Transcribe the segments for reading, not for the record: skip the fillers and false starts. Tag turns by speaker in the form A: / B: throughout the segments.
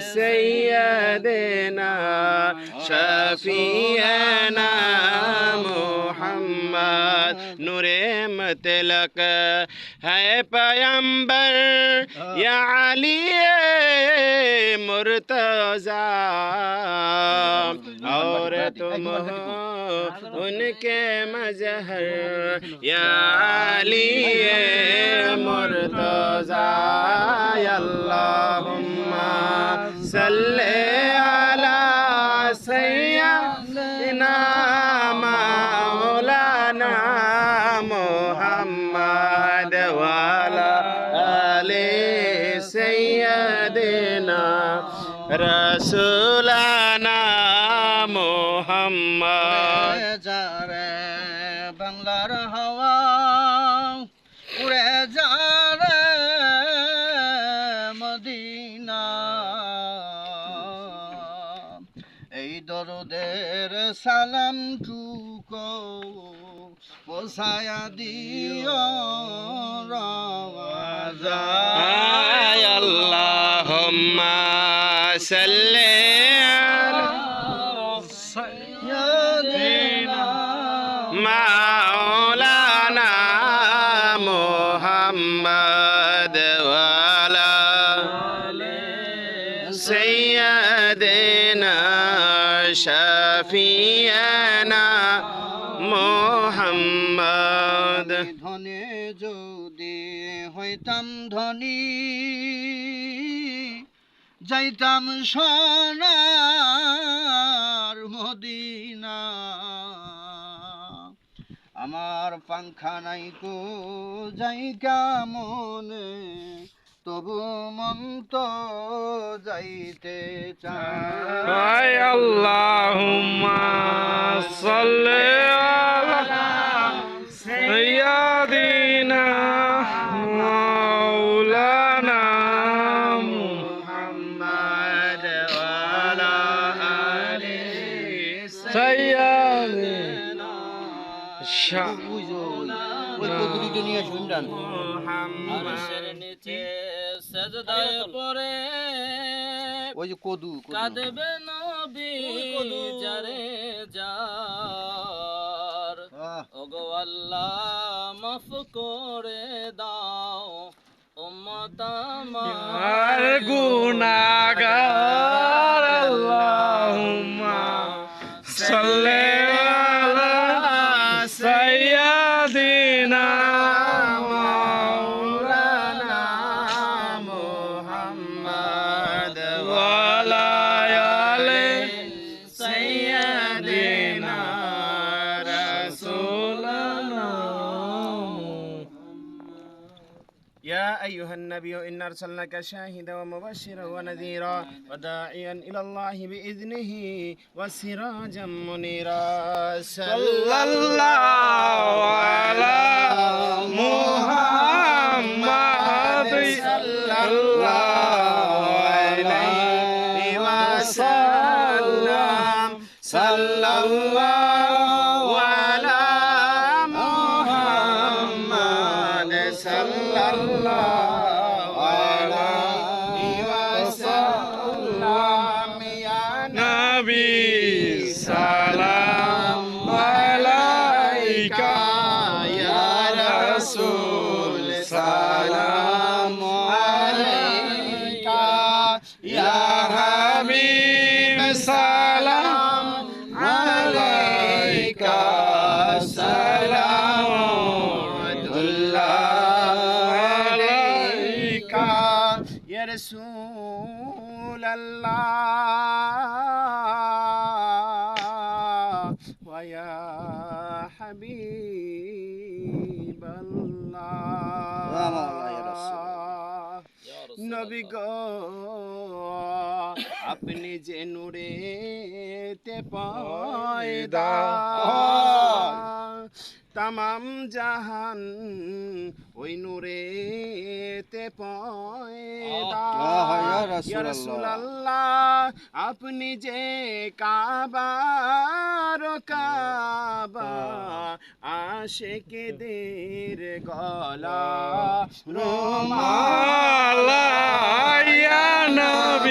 A: سيدنا شفيعنا محمد نور مطلق ہے پیغمبر یا علی مرتضی اور تم ہو ان کے مظہر یا علی مرتضی اللہم صلی علی سیدنا مولانا محمد وعلی آل سیدنا رسولنا محمد
B: যারে বাংলার হাওয়া উড়ে যারে মদিনা এই দরদের সালামটুকু পৌঁছায়া দিও
A: রাওয়াজায় আল্লাহুম্মা সাল্লি আলা সাইয়্যিদিনা মাওলানা মুহাম্মদ ওয়া আলা আলি সাইয়্যিদিনা শাফিয়ানা মুহাম্মদ
B: ধনে যদি হইতাম ধনী যাইতাম সোনার মদিনা আমার পাংখা নাই কো যাই কেমনে তবু মন তো যাইতে চায়
A: আল্লাহুম্মা সাল্লি আলা সাইয়্যিদিনা মাওলানা মুহাম্মদ ওয়া আলা আলি সাইয়্যিদিনা
C: আরশের নিচে সেজদায় পড়ে
B: ওই যে কদু
C: কাঁদবে নবী যারে যার ওগো আল্লাহ মাফ করে দাও উম্মত আমার
A: গুনাহগার আল্লাহুম্মা সাল্লি আলা সাইয়্যিদিনা মাওলানা মুহাম্মদ ওয়া আলা আলি সাইয়্যিদিনা রাসূলুনা يا أيها النبي إنا أرسلناك شاهدا ومبشرا ونذيرا وداعيا إلى الله بإذنه وسراجا منيرا صلى الله على محمد صلى الله عليه وسلم صلى الله على محمد صلى الله عليه وسلم يا نبي سلام عليك يا رسول سلام عليك يا حبيب سلام عليك سلام عليك يا رسول الله ويا حبيب الله নবী গো আপনি যে নূরেতে পয়দা তামাম জাহান ওই নূরেতে পয়দা ইয়া রাসূলুল্লাহ আপনি যে কাবার কাবা আশিকদের গলা রুমাল ইয়া নবী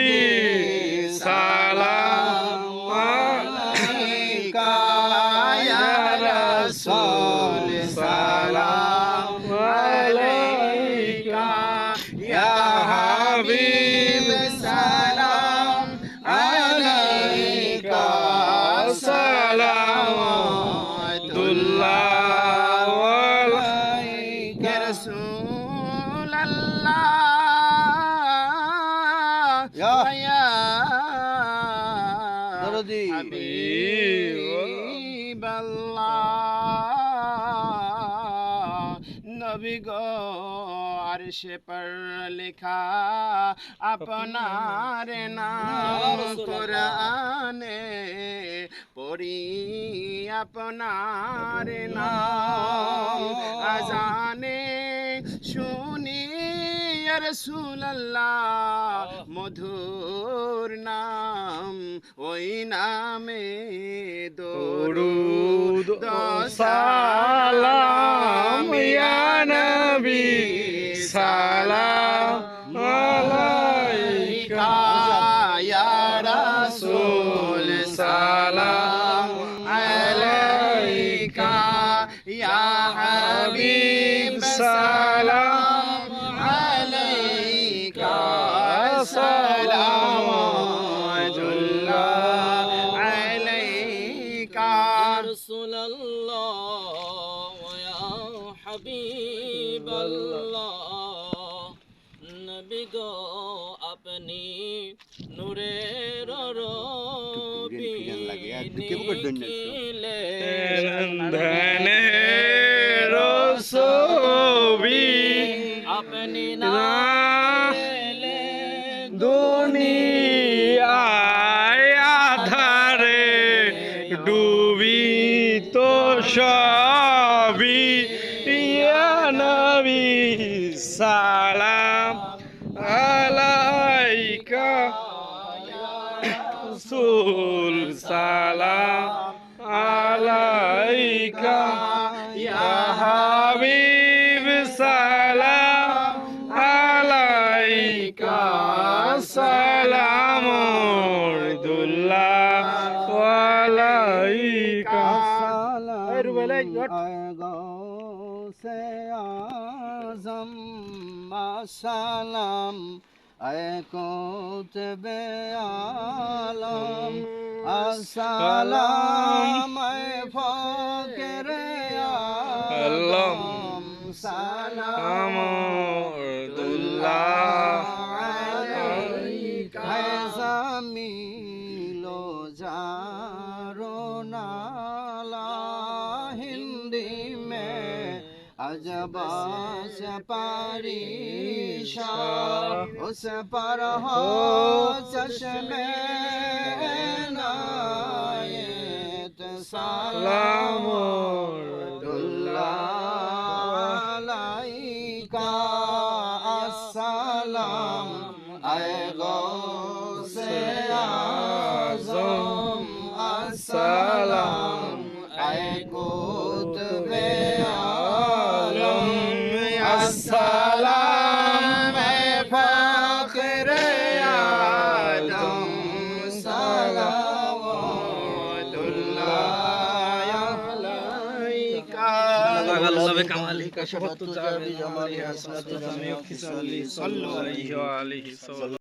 B: ইয়া
A: ويا
B: দরদি
A: حبيب الله নবী গো আরশে পর লেখা আপনার নাম কোরআনে পড়ি আপনার নাম আজানে শুনি ইয়া রাসূলুল্লাহ মধুর নাম ওই নামে দরুদ
D: সালাম ইয়া নবী সালাম আলাইকা
A: ইয়া রাসূল সালাম আলাইকা ইয়া হাবিব সালাম আলাইকা সালামুল্লাহ আলাইকা
C: رسول الله ويا حبيب الله নবী গো আপনি নূরের রবি
D: ধনে রসবি
C: আপনি না এলে
D: দুনিয়ায় আধারে ডুবি তো সবই ইয়া নবী সালাম আলাইকা রাসূল সালাম আলাইকা ইয়া হাবিব সালাম আলাইকা সালামুল্লাহ আলাইকা
B: से आजम सलाम कुतबे आलम अस्सलाम फकीर आलम सलाम मिलो जारो नाला हिंदी में अजबा से परीशा उस पर हो चश्मे नायत सलामुल्लाह अस्सलाम ऐ गौसे आज़म अस्सलाम ऐ कुतबे आलम अस्सलाम ऐ फकीर आदम सलामुल्लाह अलैका
D: كمالك شهدت جامعي حسنت جامعي صلوا عليه